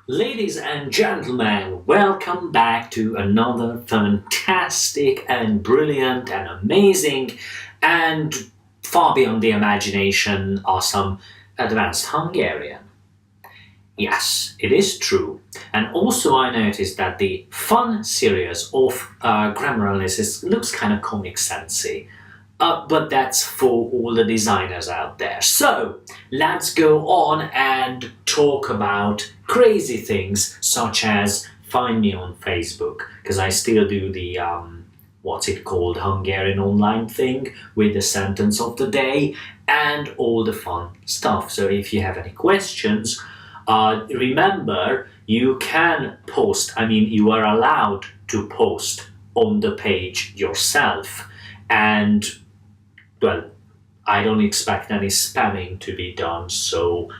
Ladies and gentlemen, welcome back to another fantastic and brilliant and amazing and far beyond the imagination awesome advanced Hungarian. Yes, it is true. And also I noticed that the fun series of grammar analysis looks kind of comic sensey. But that's for all the designers out there. So let's go on and talk about crazy things such as find me on Facebook because I still do the what's it called Hungarian online thing with the sentence of the day and all the fun stuff. So if you have any questions, remember you can post. I mean, you are allowed to post on the page yourself and well, I don't expect any spamming to be done, so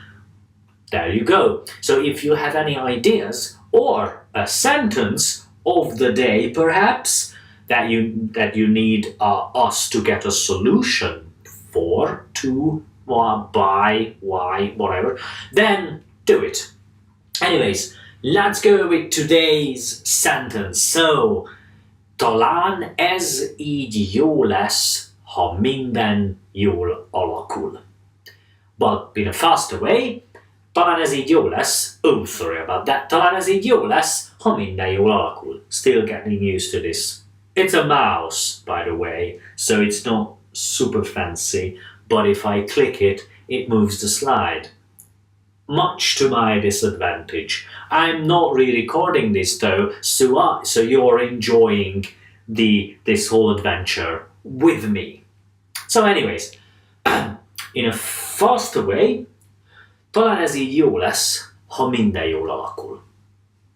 there you go. So if you have any ideas or a sentence of the day, perhaps that you need us to get a solution for, to, by, why, whatever, then do it. Anyways, let's go with today's sentence. So, talán ez így jó lesz, ha minden jól alakul. But in a faster way, talán ez így jó lesz, oh sorry about that, talán ez így jó lesz, ha minden jól alakul. Still getting used to this. It's a mouse, by the way, so it's not super fancy, but if I click it, it moves the slide. Much to my disadvantage. I'm not re-recording this though, so you're enjoying this whole adventure with me. So anyways, in a faster way, talán ez így jó lesz, ha minden jól alakul.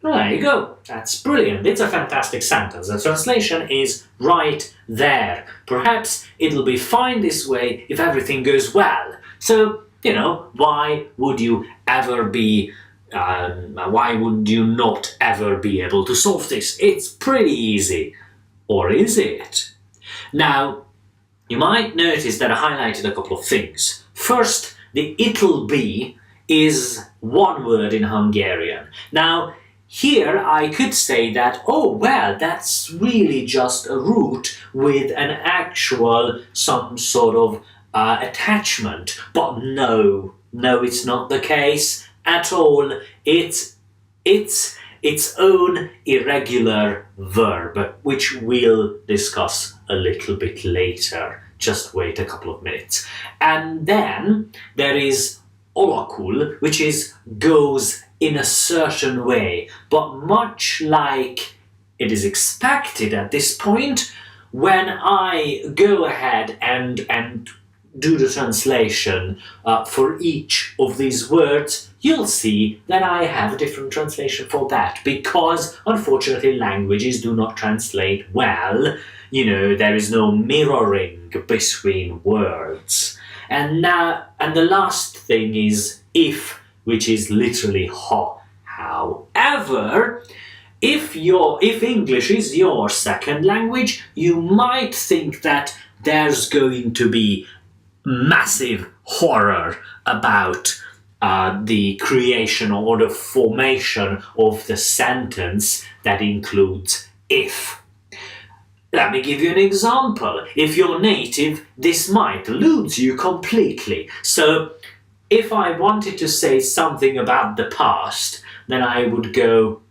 There you go. That's brilliant. It's a fantastic sentence. The translation is right there. Perhaps it'll be fine this way if everything goes well. So, why would you not ever be able to solve this? It's pretty easy. Or is it? Now, you might notice that I highlighted a couple of things. First, the it'll be is one word in Hungarian. Now, here I could say that, oh, well, that's really just a root with an actual, some sort of attachment. But no, it's not the case at all. It's its own irregular verb, which we'll discuss a little bit later. Just wait a couple of minutes. And then there is alakul, which goes in a certain way, but much like it is expected at this point, when I go ahead and do the translation for each of these words, you'll see that I have a different translation for that because, unfortunately, languages do not translate well. There is no mirroring between words. And the last thing is if, which is literally ha. However, if English is your second language, you might think that there's going to be massive horror about the creation or the formation of the sentence that includes if. Let me give you an example. If you're native, this might elude you completely. So, if I wanted to say something about the past, then I would go,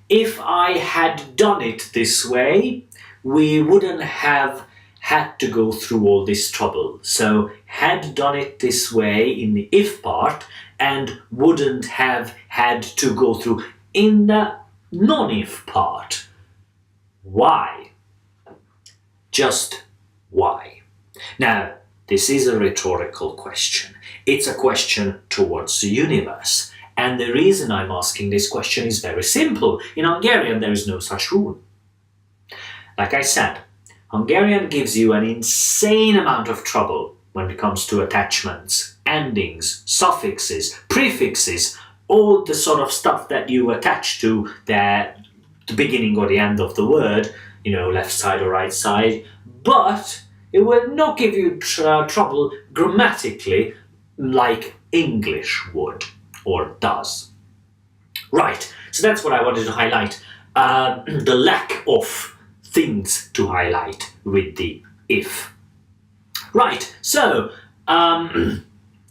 if I had done it this way, we wouldn't have had to go through all this trouble. So, had done it this way in the if part and wouldn't have had to go through in the non-if part. Why? Just why? Now, this is a rhetorical question. It's a question towards the universe. And the reason I'm asking this question is very simple. In Hungarian, there is no such rule. Like I said, Hungarian gives you an insane amount of trouble when it comes to attachments, endings, suffixes, prefixes, all the sort of stuff that you attach to the beginning or the end of the word, left side or right side, but it will not give you trouble grammatically like English would or does. Right, so that's what I wanted to highlight. The lack of things to highlight with the if. Right, so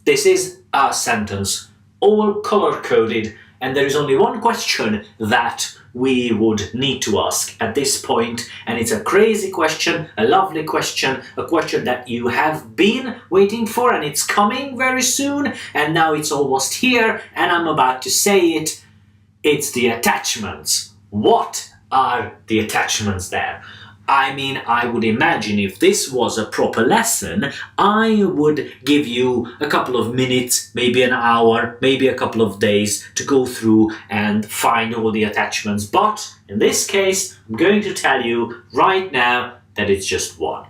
this is a sentence, all color-coded, and there is only one question that we would need to ask at this point, and it's a crazy question, a lovely question, a question that you have been waiting for, and it's coming very soon, and now it's almost here, and I'm about to say it. It's the attachments. What are the attachments there? I mean, I would imagine if this was a proper lesson, I would give you a couple of minutes, maybe an hour, maybe a couple of days to go through and find all the attachments. But in this case, I'm going to tell you right now that it's just one.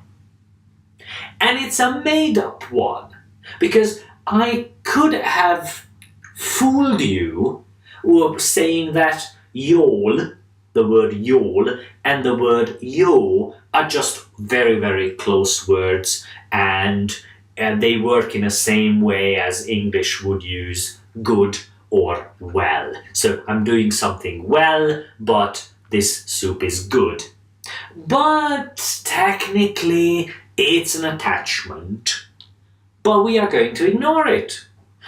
And it's a made-up one, because I could have fooled you saying that y'all, the word y'all, and the word yo are just very, very close words, and they work in the same way as English would use good or well. So I'm doing something well, but this soup is good. But technically it's an attachment, but we are going to ignore it.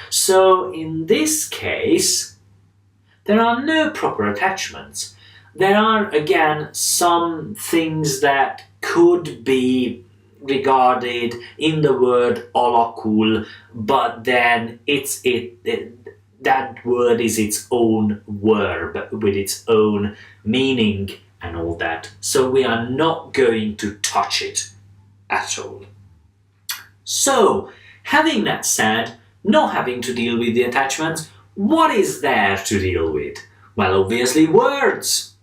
So in this case, there are no proper attachments. There are, again, some things that could be regarded in the word olakul, but then that word is its own verb with its own meaning and all that. So we are not going to touch it at all. So, having that said, not having to deal with the attachments, what is there to deal with? Well, obviously words.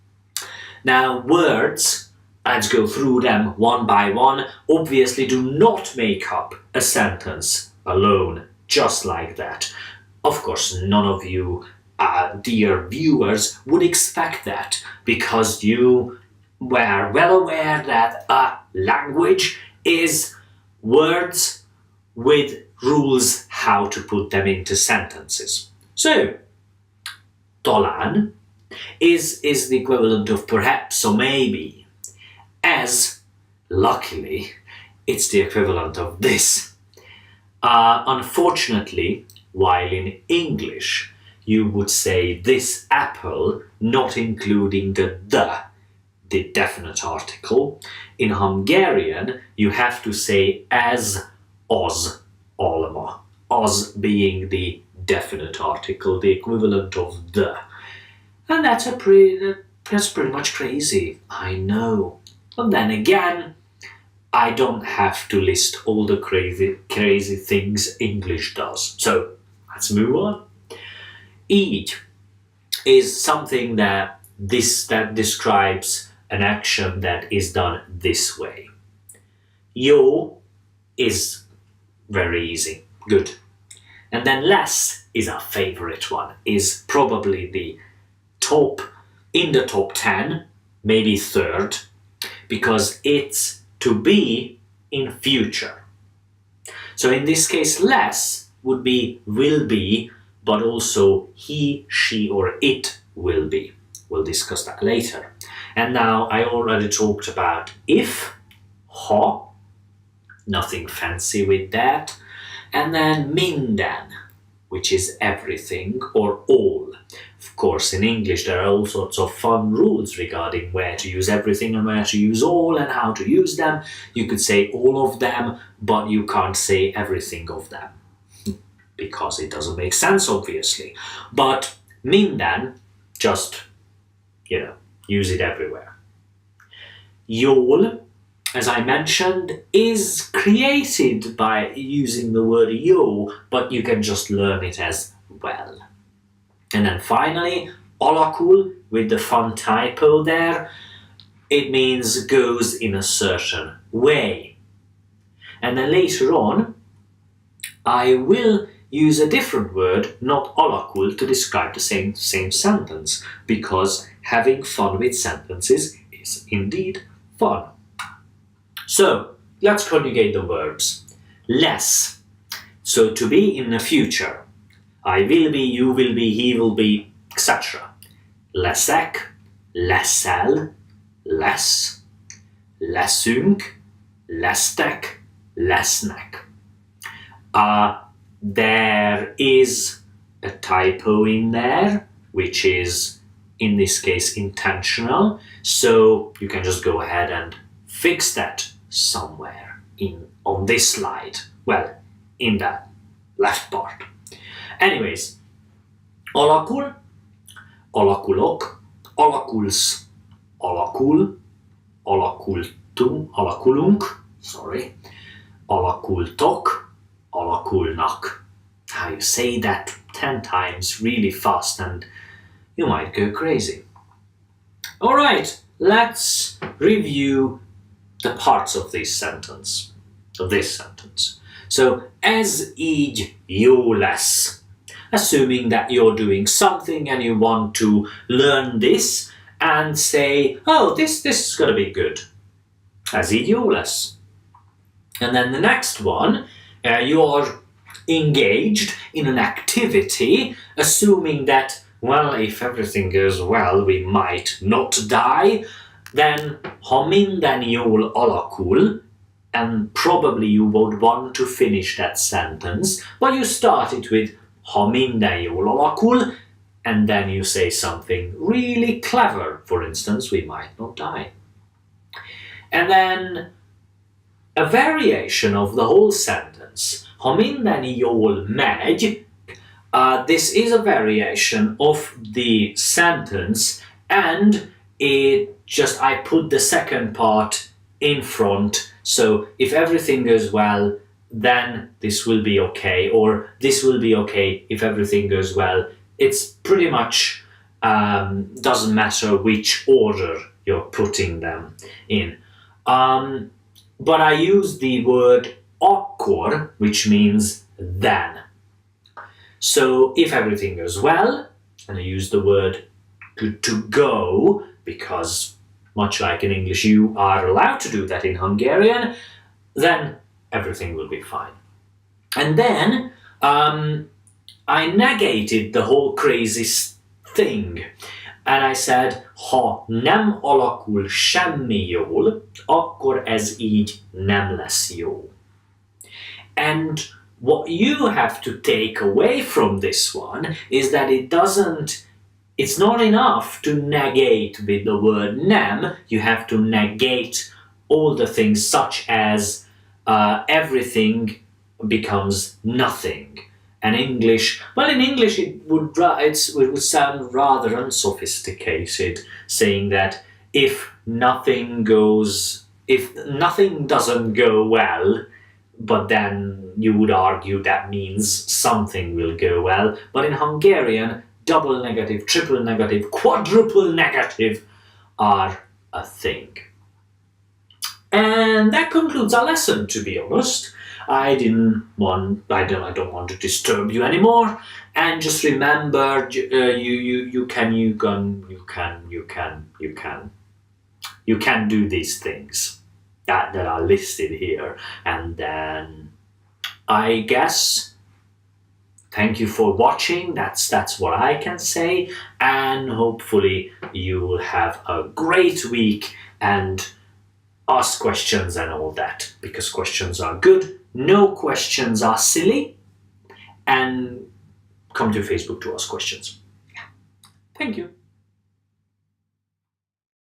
Now, words, let's go through them one by one, obviously do not make up a sentence alone, just like that. Of course, none of you, dear viewers, would expect that, because you were well aware that a language is words with rules how to put them into sentences. So, Talan is the equivalent of perhaps or maybe, as, luckily, it's the equivalent of this. Unfortunately, while in English you would say this apple, not including the definite article, in Hungarian you have to say as, az, alma, az being the definite article, the equivalent of the. And that's pretty much crazy, I know. But then again, I don't have to list all the crazy things English does. So let's move on. Eat is something that describes an action that is done this way. Yo is very easy, good. And then less is our favorite one, is probably in the top 10, maybe third, because it's to be in future. So in this case, less would be will be, but also he, she, or it will be. We'll discuss that later. And now I already talked about if, ha, nothing fancy with that. And then minden, which is everything or all. Of course, in English there are all sorts of fun rules regarding where to use everything and where to use all and how to use them. You could say all of them, but you can't say everything of them, because it doesn't make sense, obviously. But minden, just, use it everywhere. Yol, as I mentioned, is created by using the word yo, but you can just learn it as well. And then finally, olakul, with the fun typo there, it means goes in a certain way. And then later on, I will use a different word, not olakul, to describe the same sentence, because having fun with sentences is indeed fun. So, let's conjugate the verbs. Less, so to be in the future. I will be, you will be, he will be, etc. leszek, leszel, lesz, leszünk, lesztek, lesznek. There is a typo in there, which is in this case intentional, so you can just go ahead and fix that somewhere on this slide. Well, in the left part. Anyways, alakul, alakulok, alakulsz, alakul, alakulunk, alakultok, alakulnak. How you say that 10 times really fast and you might go crazy. All right, let's review the parts of this sentence. So, ez így jó lesz. Assuming that you're doing something and you want to learn this and say, oh, this is going to be good. Ez így jó lesz. And then the next one, you're engaged in an activity, assuming that, well, if everything goes well, we might not die, then ha minden jól alakul, and probably you would want to finish that sentence, but you start it with ha minden jól alakul, and then you say something really clever. For instance, we might not die. And then a variation of the whole sentence, ha minden jól megy, this is a variation of the sentence, and I put the second part in front, so if everything goes well, then this will be okay, or this will be okay if everything goes well. It's pretty much doesn't matter which order you're putting them in. But I use the word akkor, which means then. So if everything goes well, and I use the word good to go, because much like in English you are allowed to do that in Hungarian, then everything will be fine. And then I negated the whole crazy thing. And I said, ha nem alakul semmi jól, akkor ez így nem lesz jó. And what you have to take away from this one is that it's not enough to negate with the word nem, you have to negate all the things such as everything becomes nothing. And in English it would sound rather unsophisticated, saying that if nothing doesn't go well, but then you would argue that means something will go well. But in Hungarian, double negative, triple negative, quadruple negative are a thing. And that concludes our lesson, to be honest. I don't want to disturb you anymore. And just remember, you can do these things that are listed here. And then I guess thank you for watching. That's what I can say. And hopefully you will have a great week and ask questions and all that, because questions are good. No questions are silly. And come to Facebook to ask questions. Thank you.